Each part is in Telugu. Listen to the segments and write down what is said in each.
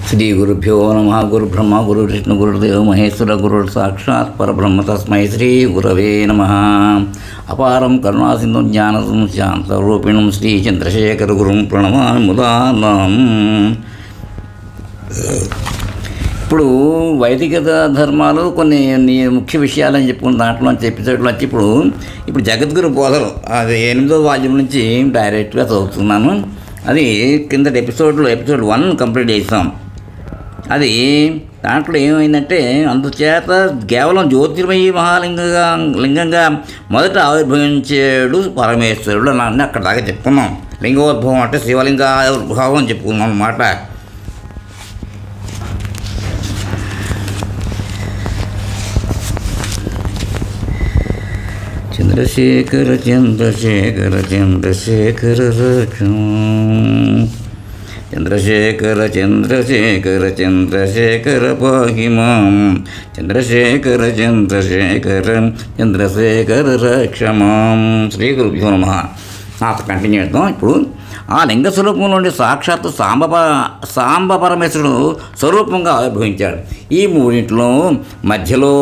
శ్రీ గురుభ్యో నమ. గురు బ్రహ్మ గురు విష్ణు గురుదేవ మహేశ్వర గురు సాక్షాత్ పరబ్రహ్మ తస్మై శ్రీ గురవే నమ. అపారం కరుణాసింధుం జ్ఞానదం శాంతరూపిణం శ్రీ చంద్రశేఖర గురుం ప్రణమామి ముదానం. ఇప్పుడు వైదిక ధర్మాలు కొన్ని ముఖ్య విషయాలని చెప్పుకున్న దాంట్లోంచి ఎపిసోడ్లోంచి ఇప్పుడు జగద్గురు బోధలు అది 8వ వాల్యూమ్ నుంచి డైరెక్ట్గా చదువుతున్నాను. అది కిందటి ఎపిసోడ్ 1 కంప్లీట్ చేసాం. అది దాంట్లో ఏమైందంటే, అందుచేత కేవలం జ్యోతిర్మయి లింగంగా మొదట ఆవిర్భవించాడు పరమేశ్వరుడు అని అక్కడ దాకా చెప్పుకున్నాం. లింగోద్భవం అంటే శివలింగ ఆవిర్భావం అని చెప్పుకున్నాం అన్నమాట. చంద్రశేఖర చంద్రశేఖర చంద్రశేఖర చంద్రశేఖర చంద్రశేఖర చంద్రశేఖర పాహి మాం చంద్రశేఖర చంద్రశేఖర చంద్రశేఖర రక్ష మాం. శ్రీ గురుభ్యో నమః. కంటిన్యూ చేద్దాం. ఇప్పుడు ఆ లింగ స్వరూపంలోని సాక్షాత్తు సాంబ పరమేశ్వరుడు స్వరూపంగా ఆవిర్భవించాడు. ఈ మూడింటిలో మధ్యలో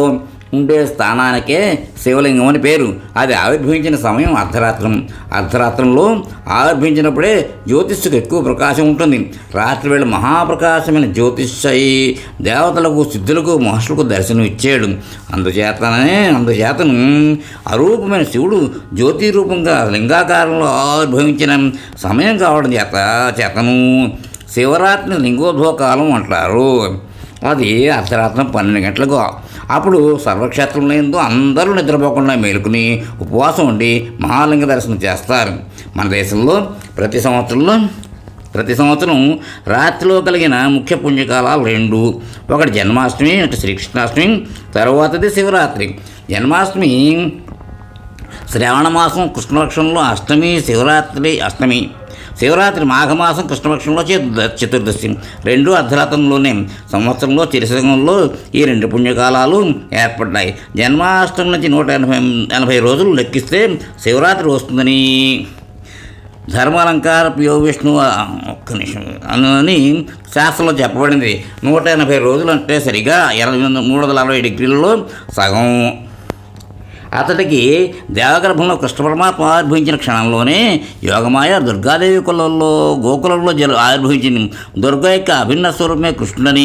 ఉండే స్థానానికే శివలింగం అని పేరు. అది ఆవిర్భవించిన సమయం అర్ధరాత్రంలో ఆవిర్భవించినప్పుడే జ్యోతిష్కు ఎక్కువ ప్రకాశం ఉంటుంది. రాత్రి వేళ మహాప్రకాశమైన జ్యోతిష్యి దేవతలకు, సిద్ధులకు, మహర్షులకు దర్శనం ఇచ్చాడు. అందుచేతను అరూపమైన శివుడు జ్యోతి రూపంగా లింగాకారంలో ఆవిర్భవించిన సమయం కావడం చేతను శివరాత్రిని లింగోద్భవ కాలం అంటారు. అది అర్ధరాత్రం 12 గంటలకు. అప్పుడు సర్వక్షేత్రంలో అందరూ నిద్రపోకుండా మేలుకుని ఉపవాసం ఉండి మహాలింగ దర్శనం చేస్తారు. మన దేశంలో ప్రతి సంవత్సరం రాత్రిలో కలిగిన ముఖ్య పుణ్యకాలాలు 2. ఒకటి జన్మాష్టమి అంటే శ్రీకృష్ణాష్టమి, తర్వాతది శివరాత్రి. జన్మాష్టమి శ్రావణమాసం కృష్ణపక్షంలో అష్టమి, శివరాత్రి మాఘమాసం కృష్ణపక్షంలో చతుర్దశి. 2 అర్ధరాత్రంలోనే. సంవత్సరంలో చిరసంగంలో ఈ 2 పుణ్యకాలాలు ఏర్పడ్డాయి. జన్మాష్టమి నుంచి 180 రోజులు లెక్కిస్తే శివరాత్రి వస్తుందని ధర్మాలంకార పియో విష్ణు అని శాస్త్రంలో చెప్పబడింది. 180 రోజులు అంటే సరిగా 360 డిగ్రీలలో సగం. అతడికి దేవగర్భంలో కృష్ణ పరమాత్మ ఆవిర్భవించిన క్షణంలోనే యోగమాయ దుర్గాదేవి గోకులంలో ఆవిర్భవించింది. దుర్గ యొక్క అభిన్న స్వరూపమే కృష్ణుడని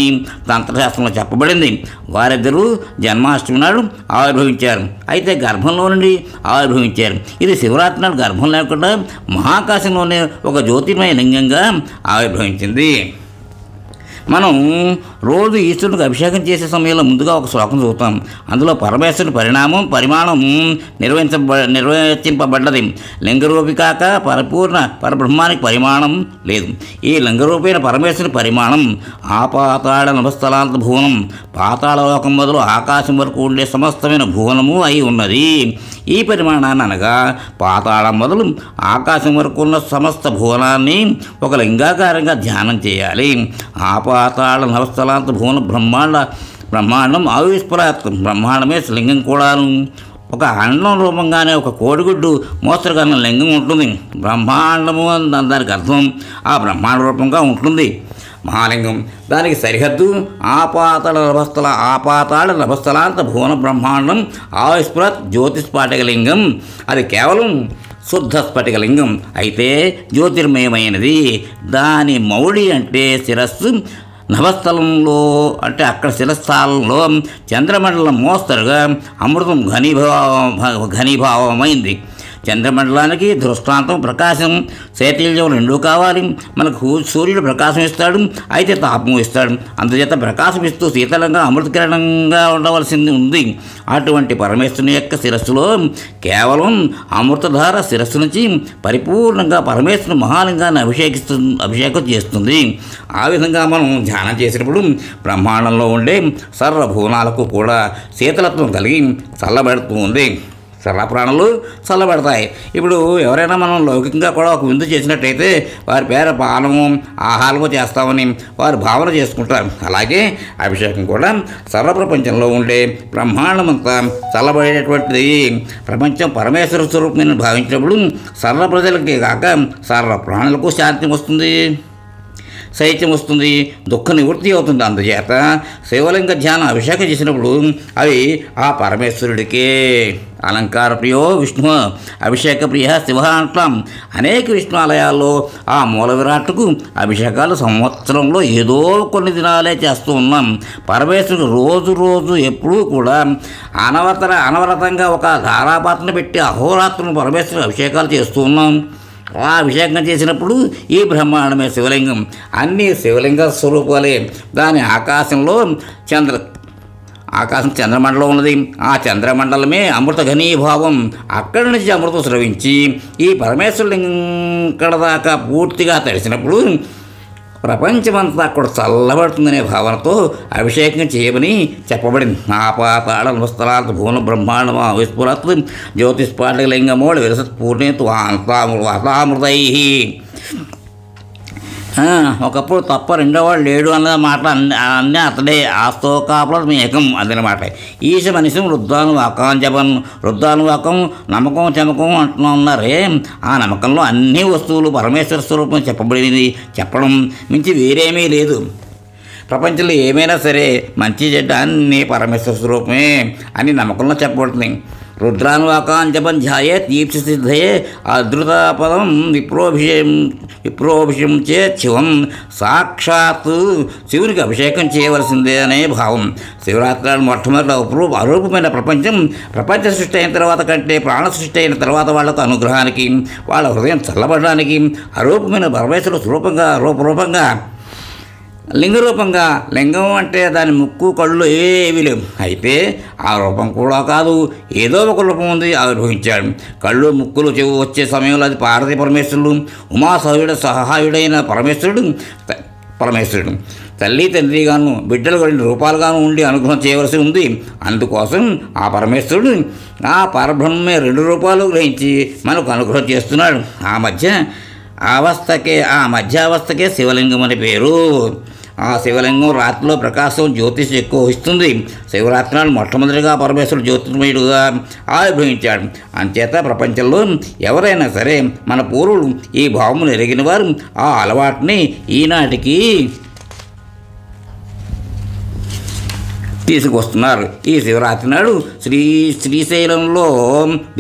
తంత్రశాస్త్రంలో చెప్పబడింది. వారిద్దరూ జన్మాష్టమి నాడు ఆవిర్భవించారు. అయితే గర్భంలో నుండి ఆవిర్భవించారు. ఇది శివరాత్రి నాడు గర్భం లేకుండా మహాకాశంలోనే ఒక జ్యోతిర్మయ లింగంగా ఆవిర్భవించింది. మనం రోజు ఈశ్వరునికి అభిషేకం చేసే సమయంలో ముందుగా ఒక శ్లోకం చదువుతాం. అందులో పరమేశ్వరుని పరిమాణం నిర్వచింపబడ్డది. లింగరూపి కాక పరిపూర్ణ పరబ్రహ్మానికి పరిమాణం లేదు. ఈ లింగరూపైన పరమేశ్వరుని పరిమాణం ఆపాతాళ నభస్థలాంత భువనం, పాతాళలోకం మొదలు ఆకాశం వరకు ఉండే సమస్తమైన భువనము అయి ఉన్నది. ఈ పరిమాణాన్ని అనగా పాతాళం మొదలు ఆకాశం వరకు ఉన్న సమస్త భువనాన్ని ఒక లింగాకారంగా ధ్యానం చేయాలి. పాతాళ నవస్థలాంత భువన బ్రహ్మాండం ఆవిస్ఫురాత్. బ్రహ్మాండమే లింగం కూడాను. ఒక అండం రూపంగానే ఒక కోడిగుడ్డు మోస్తరుగా లింగం ఉంటుంది. బ్రహ్మాండము దానికి అర్థం ఆ బ్రహ్మాండ రూపంగా ఉంటుంది మహాలింగం. దానికి సరిహద్దు ఆపాతాళ నభస్థలాంత భువన బ్రహ్మాండం ఆవిస్ఫురత్ జ్యోతిస్ఫాటికలింగం. అది కేవలం శుద్ధ స్ఫటికలింగం అయితే జ్యోతిర్మయమైనది. దాని మౌళి అంటే శిరస్సు, నభస్థలంలో అంటే అక్కడ శిరస్థానంలో చంద్రమండలం మోస్తరుగా అమృతం ఘనీభావమైంది. చంద్రమండలానికి దృష్టాంతం ప్రకాశం, శైథిల్యం 2 కావాలి. మనకు సూర్యుడు ప్రకాశం ఇస్తాడు, అయితే తాపం ఇస్తాడు. అందుచేత ప్రకాశం ఇస్తూ శీతలంగా అమృతకిరణంగా ఉండవలసింది ఉంది. అటువంటి పరమేశ్వరుని యొక్క శిరస్సులో కేవలం అమృతధార శిరస్సు నుంచి పరిపూర్ణంగా పరమేశ్వరుని మహాలింగాన్ని అభిషేకం చేస్తుంది. ఆ విధంగా మనం ధ్యానం చేసినప్పుడు బ్రహ్మాండంలో ఉండే సర్వభువనాలకు కూడా శీతలత్వం కలిగి చల్లబడుతుంది. సర్వప్రాణులు చల్లబడతాయి. ఇప్పుడు ఎవరైనా మనం లౌకికంగా కూడా ఒక విందు చేసినట్టయితే వారి పేర పానము ఆహారము చేస్తామని వారు భావన చేసుకుంటారు. అలాగే అభిషేకం కూడా సర్వప్రపంచంలో ఉండే బ్రహ్మాండమంతా చల్లబడేటటువంటిది. ప్రపంచం పరమేశ్వర స్వరూపమని భావించినప్పుడు సర్వ ప్రజలకే కాక సర్వ ప్రాణులకు శాంతి వస్తుంది. శైత్యం వస్తుంది, దుఃఖ నివృత్తి అవుతుంది. అందుచేత శివలింగ ధ్యానం అభిషేకం చేసినప్పుడు అవి ఆ పరమేశ్వరుడికే. అలంకార ప్రియో విష్ణు అభిషేక ప్రియ శివ అంటాం. అనేక విష్ణు ఆలయాల్లో ఆ మూల విరాట్కు అభిషేకాలు సంవత్సరంలో ఏదో కొన్ని దినాలే చేస్తూ ఉన్నాం. పరమేశ్వరుడు రోజు ఎప్పుడూ కూడా అనవరతంగా ఒక ధారాపాత్రను పెట్టి అహోరాత్రులు పరమేశ్వరుడు అభిషేకాలు చేస్తూ ఉన్నాం. ఆ అభిషేకం చేసినప్పుడు ఈ బ్రహ్మాండమే శివలింగం. అన్ని శివలింగ స్వరూపాలే. దాని ఆకాశం చంద్రమండలం ఉన్నది. ఆ చంద్రమండలమే అమృత ఘనీభావం. అక్కడి నుంచి అమృతం స్రవించి ఈ పరమేశ్వరులింగం ఇక్కడ దాకా పూర్తిగా తడిసినప్పుడు ప్రపంచమంతా కూడా చల్లబడుతుందనే భావనతో అభిషేకం చేయమని చెప్పబడింది. ఆపాతాళ స్థలాత్ భూన బ్రహ్మాండ విస్ఫురత్ జ్యోతిష్పాటలింగమోళ విరసత్ పూర్ణేతు వాతామృతై. ఒకప్పుడు తప్ప రెండోవాడు లేడు అన్న మాట అన్నీ అతడే. ఆస్తో కాపుల ఏకం అదనమాట. ఈశ మనిషి వృద్ధానువాకం జపం. వృద్ధానువాకం నమ్మకం చమకం అంటున్నా ఉన్నారే. ఆ నమ్మకంలో అన్ని వస్తువులు పరమేశ్వర స్వరూపం చెప్పబడింది. చెప్పడం మించి వేరేమీ లేదు. ప్రపంచంలో ఏమైనా సరే మంచి చెడ్డ అన్నీ పరమేశ్వర స్వరూపమే అని నమ్మకంలో చెప్పబడుతుంది. రుద్రానువాకాన్ జపం ధ్యాయే దీప్తి సిద్ధయే అదృత పదం విప్రోభిషం చే శివం. సాక్షాత్ శివునికి అభిషేకం చేయవలసిందే అనే భావం. శివరాత్రి మొట్టమొదటి అరూపమైన ప్రపంచ సృష్టి అయిన తర్వాత కంటే ప్రాణ సృష్టి అయిన తర్వాత వాళ్ళకు అనుగ్రహానికి, వాళ్ళ హృదయం చల్లబడడానికి అరూపమైన పరమేశ్వర రూపంగా లింగరూపంగా. లింగం అంటే దాని ముక్కు కళ్ళు ఏవి లేవు. అయితే ఆ రూపం కూడా కాదు, ఏదో ఒక రూపం ఉంది ఆవిర్భవించాడు. కళ్ళు ముక్కులు చెవు వచ్చే సమయంలో అది పార్వతీ పరమేశ్వరుడు, సహాయుడైన పరమేశ్వరుడు తల్లి తండ్రిగాను బిడ్డలు 2 రూపాలుగాను ఉండి అనుగ్రహం చేయవలసి ఉంది. అందుకోసం ఆ పరమేశ్వరుడు ఆ పరబ్రహ్మే 2 రూపాలు గ్రహించి మనకు అనుగ్రహం చేస్తున్నాడు. ఆ మధ్యావస్థకే శివలింగం అని పేరు. ఆ శివలింగం రాత్రిలో ప్రకాశం జ్యోతిష్ ఎక్కువ ఇస్తుంది. శివరాత్రి నాడు మొట్టమొదటిగా పరమేశ్వరుడు జ్యోతిర్మయుడుగా ఆవిర్భవించాడు. అంచేత ప్రపంచంలో ఎవరైనా సరే మన పూర్వులు ఈ భావమును ఎరిగిన వారు ఆ అలవాటుని ఈనాటికి తీసుకొస్తున్నారు. ఈ శివరాత్రి నాడు శ్రీశైలంలో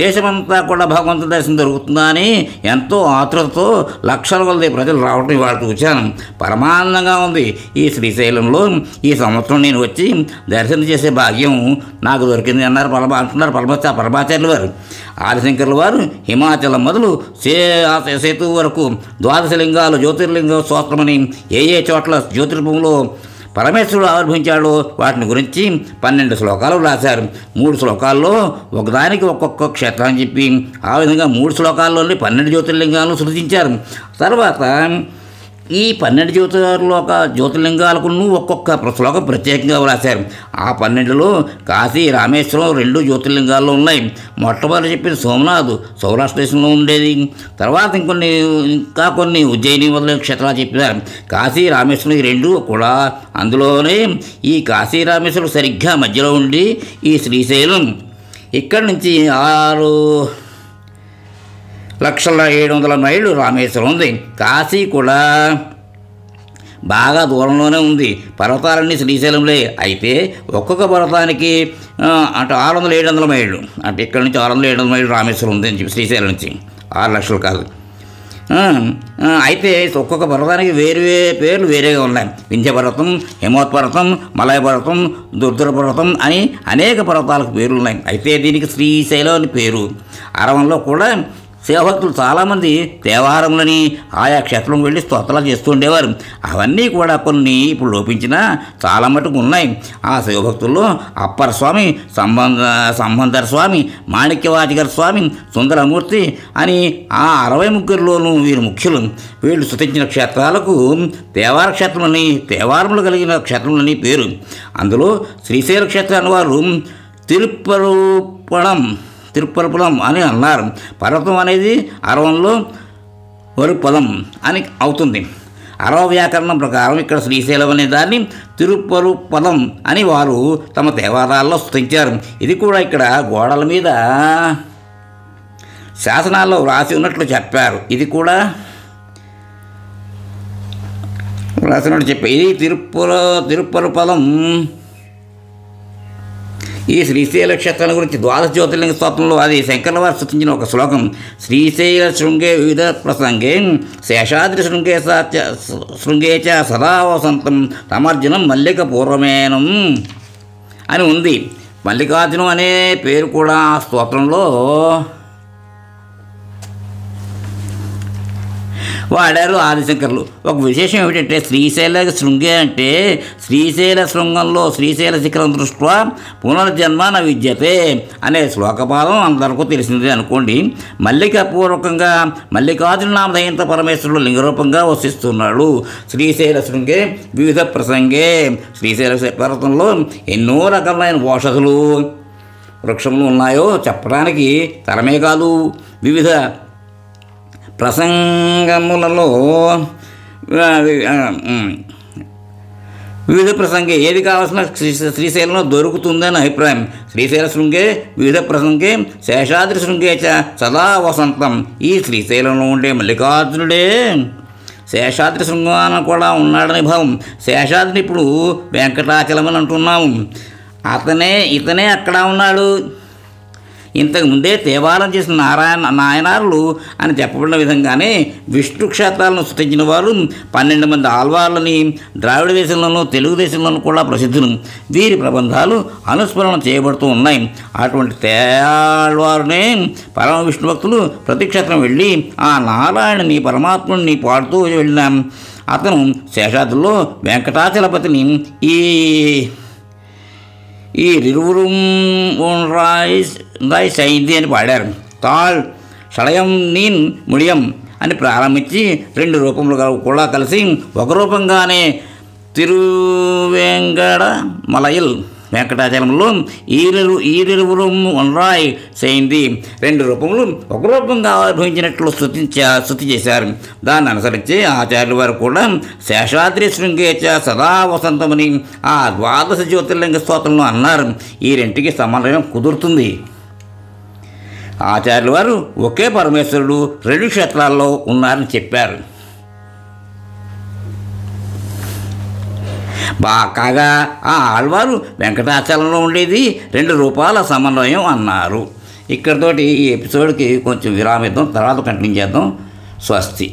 దేశమంతా కూడా భగవంతుడి దర్శనం దొరుకుతుందా అని ఎంతో ఆతృతతో లక్షల కొలది ప్రజలు రావడం ఇవాళ చూశాను. పరమానందంగా ఉంది. ఈ శ్రీశైలంలో ఈ సంవత్సరం నేను వచ్చి దర్శనం చేసే భాగ్యం నాకు దొరికింది అంటున్నారు పరమాచార్యుల వారు. ఆదిశంకర్ల వారు హిమాచలం మొదలు సేతు వరకు 12 లింగాలు జ్యోతిర్లింగ స్తోత్రమని ఏ చోట్ల జ్యోతిర్లింగంలో పరమేశ్వరుడు ఆవిర్భవించాడో వాటిని గురించి 12 శ్లోకాలు రాశారు. 3 శ్లోకాల్లో ఒకదానికి ఒక్కొక్క క్షేత్రాన్ని చెప్పి ఆ విధంగా 3 శ్లోకాల్లోనే 12 జ్యోతిర్లింగాలను సృజించారు. తర్వాత ఈ 12 జ్యోతిర్లింగాలకు ఒక్కొక్క శ్లోకం ప్రత్యేకంగా వ్రాశారు. ఆ 12లో కాశీ రామేశ్వరం 2 జ్యోతిర్లింగాల్లో ఉన్నాయి. మొట్టమొదటి చెప్పిన సోమనాథ్ సౌరాష్ట్ర దేశంలో ఉండేది. తర్వాత ఇంకా కొన్ని ఉజ్జయిని మొదలైన క్షేత్రాలు చెప్పారు. కాశీ రామేశ్వరం ఈ 2 కూడా అందులోనే ఈ కాశీ రామేశ్వరం సరిగ్గా మధ్యలో ఉండి ఈ శ్రీశైలం ఇక్కడి నుంచి 6,700,000 మైళ్ళు రామేశ్వరం ఉంది. కాశీ కూడా బాగా దూరంలోనే ఉంది. పర్వతాలన్నీ శ్రీశైలంలో. అయితే ఒక్కొక్క పర్వతానికి అంటే 600-700 మైళ్ళు. అంటే ఇక్కడ నుంచి 600-700 మైళ్ళు రామేశ్వరం ఉంది శ్రీశైలం నుంచి. 6 లక్షలు కాదు. అయితే ఒక్కొక్క పర్వతానికి పేర్లు వేరేగా ఉన్నాయి. వింధ్య పర్వతం, హిమవత్ పర్వతం, మలయ పర్వతం, దుర్ధర పర్వతం అని అనేక పర్వతాలకు పేర్లు ఉన్నాయి. అయితే దీనికి శ్రీశైలం అని పేరు. అరవంలో కూడా శివభక్తులు చాలామంది దేవాలయములని ఆయా క్షేత్రం వెళ్ళి స్తోత్రాలు చేస్తూ ఉండేవారు. అవన్నీ కూడా కొన్ని ఇప్పుడు లోపించినా చాలా మటుకు ఉన్నాయి. ఆ శివభక్తుల్లో అప్పర స్వామి, సంబంధర స్వామి, మాణిక్యవాచకర స్వామి, సుందరమూర్తి అని ఆ 63లోనూ వీరు ముఖ్యులు. వీళ్ళు స్తుతించిన క్షేత్రాలకు దేవార క్షేత్రమని, దేవారములు కలిగిన క్షేత్రములని పేరు. అందులో శ్రీశైల క్షేత్రాన్ని వారు తిరుప్పరపులం అని అన్నారు. పర్వతం అనేది అరవంలో వరుపదం అని అవుతుంది. అరవ వ్యాకరణం ప్రకారం ఇక్కడ శ్రీశైలం అనే దాన్ని తిరుపరుపదం అని వారు తమ దేవాలయాల్లో స్తుతించారు. ఇది కూడా ఇక్కడ గోడల మీద శాసనాల్లో వ్రాసి ఉన్నట్లు చెప్పారు. ఇది కూడా రాసినట్టు చెప్పే ఇది తిరుపరపలం. ఈ శ్రీశైల క్షేత్రం గురించి ద్వాదశ జ్యోతిర్లింగ స్తోత్రంలో అది శంకర్ల వారు సృష్టించిన ఒక శ్లోకం. శ్రీశైల శృంగే వివిధ ప్రసంగే శేషాద్రి శృంగే చ సదా వసంతం తమర్జునం మల్లిక పూర్వమేనం అని ఉంది. మల్లికార్జునం అనే పేరు కూడా ఆ స్తోత్రంలో వాడారు ఆదిశంకర్లు. ఒక విశేషం ఏమిటంటే శ్రీశైల శృంగే అంటే శ్రీశైల శృంగంలో శ్రీశైల శిఖరం దృష్ట్యా పునర్జన్మ న విద్యతే అనే శ్లోకపాదం అందరికీ తెలిసిందే అనుకోండి. మల్లికాపూర్వకంగా మల్లికార్జున నామధేయంతో పరమేశ్వరుడు లింగరూపంగా వసిస్తున్నాడు. శ్రీశైల శృంగే వివిధ ప్రసంగే శ్రీశైల పర్వతంలో ఎన్నో రకాలైన ఔషధులు వృక్షములు ఉన్నాయో చెప్పడానికి తరమే కాదు, వివిధ ప్రసంగములలో వివిధ ప్రసంగే ఏది కావాల్సిన శ్రీశైలంలో దొరుకుతుందని అభిప్రాయం. శ్రీశైల శృంగే వివిధ ప్రసంగే శేషాద్రి శృంగే చ సదా వసంతం. ఈ శ్రీశైలంలో ఉండే మల్లికార్జునుడే శేషాద్రి శృంగాన కూడా ఉన్నాడని భావం. శేషాద్రిని ఇప్పుడు వెంకటాచలం అని అంటున్నాము. ఇతనే అక్కడ ఉన్నాడు. ఇంతకుముందే దేవాలయం చేసిన నాయనారులు అని చెప్పబడిన విధంగానే విష్ణు క్షేత్రాలను సృష్టించిన వారు 12 మంది ఆళ్వార్లని ద్రావిడ దేశంలోనూ తెలుగు దేశంలోనూ కూడా ప్రసిద్ధులు. వీరి ప్రబంధాలు అనుస్మరణ చేయబడుతూ ఉన్నాయి. అటువంటి తేళ్వారునే పరమ విష్ణు భక్తులు ప్రతి క్షేత్రం వెళ్ళి ఆ నారాయణని పరమాత్ముని పాడుతూ వెళ్ళిన అతను శేషాద్రిలో వెంకటాచలపతిని ఈ రిరువురుం రాయ్ సైంది అని పాడారు. తాళ్ షడయం నీన్ ముడియం అని ప్రారంభించి 2 రూపములు కూడా కలిసి ఒక రూపంగానే తిరువేంగడ మలయిల్ వెంకటాచలంలో ఈరిరువురుం రాయ్ సైంది 2 రూపములు ఒక రూపంగా ఆవిర్భవించినట్లు స్తుతి చేశారు. దాన్ని అనుసరించి ఆచార్యుల వారు కూడా శేషాద్రి శృంగేచ సదా వసంతమని ఆ ద్వాదశ జ్యోతిర్లింగ స్తోత్రంలో అన్నారు. ఈ రెంటికి సమన్వయం కుదురుతుంది. ఆచార్యుల వారు ఒకే పరమేశ్వరుడు 2 క్షేత్రాల్లో ఉన్నారని చెప్పారు. కాగా ఆ ఆళ్వారు వెంకటాచలంలో ఉండేది 2 రూపాల సమన్వయం అన్నారు. ఇక్కడితోటి ఈ ఎపిసోడ్కి కొంచెం విరామిద్దాం, తర్వాత కంటిన్యూ చేద్దాం. స్వస్తి.